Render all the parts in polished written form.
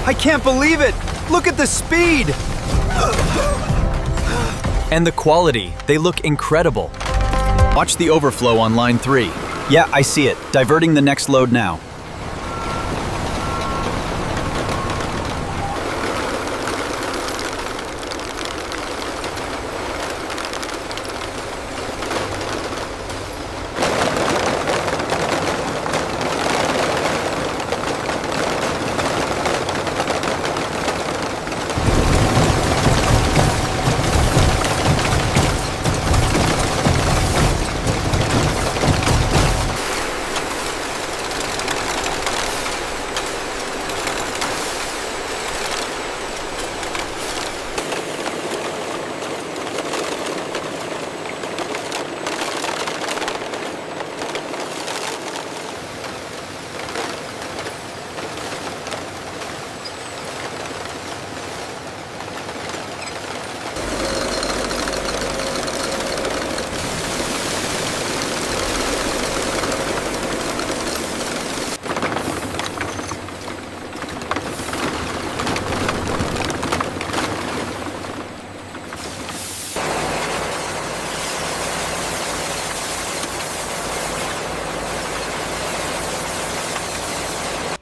I can't believe it! Look at the speed! And the quality. They look incredible. Watch the overflow on line 3. Yeah, I see it. Diverting the next load now.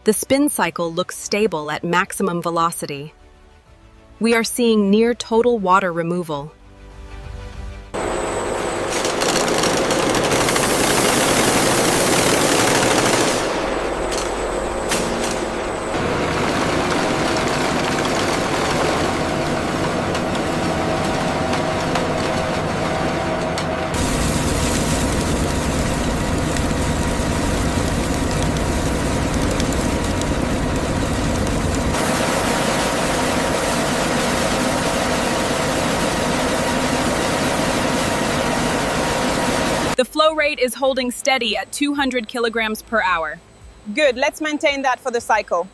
The spin cycle looks stable at maximum velocity. We are seeing near total water removal. The flow rate is holding steady at 200 kilograms per hour. Good, let's maintain that for the cycle.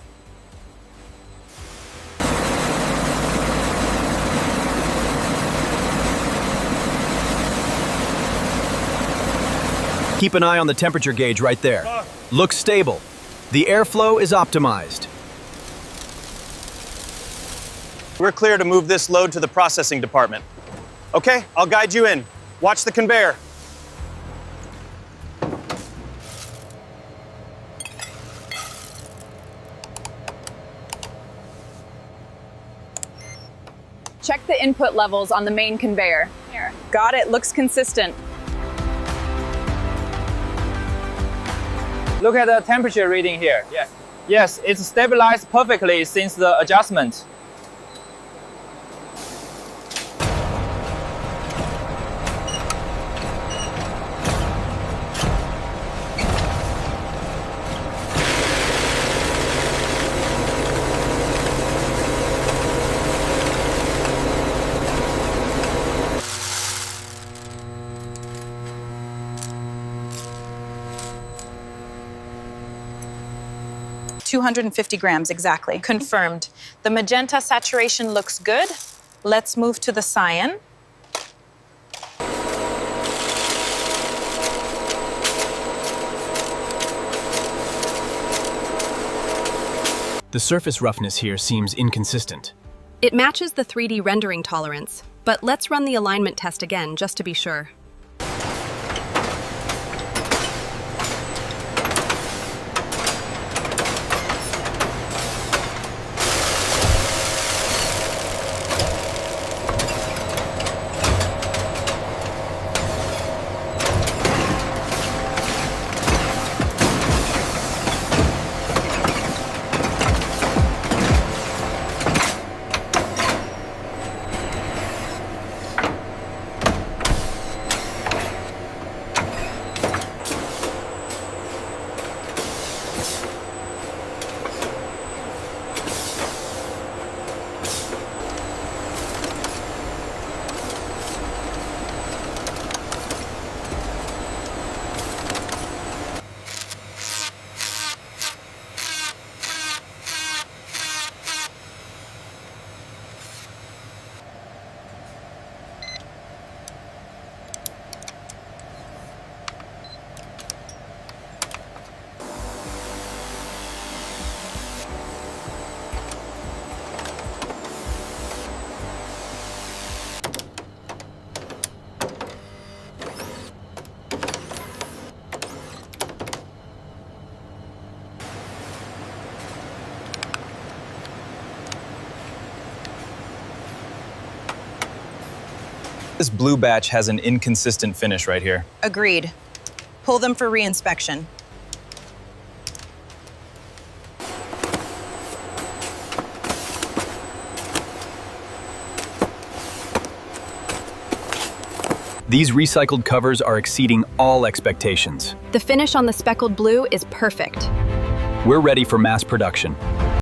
Keep an eye on the temperature gauge right there. Looks stable. The airflow is optimized. We're clear to move this load to the processing department. Okay, I'll guide you in. Watch the conveyor. Check the input levels on the main conveyor. Here. Got it, looks consistent. Look at the temperature reading here. Yes, it's stabilized perfectly since the adjustment. $250 exactly. Confirmed. The magenta saturation looks good. Let's move to the cyan. The surface roughness here seems inconsistent. It matches the 3D rendering tolerance, but let's run the alignment test again just to be sure. This blue batch has an inconsistent finish right here. Agreed. Pull them for reinspection. These recycled covers are exceeding all expectations. The finish on the speckled blue is perfect. We're ready for mass production.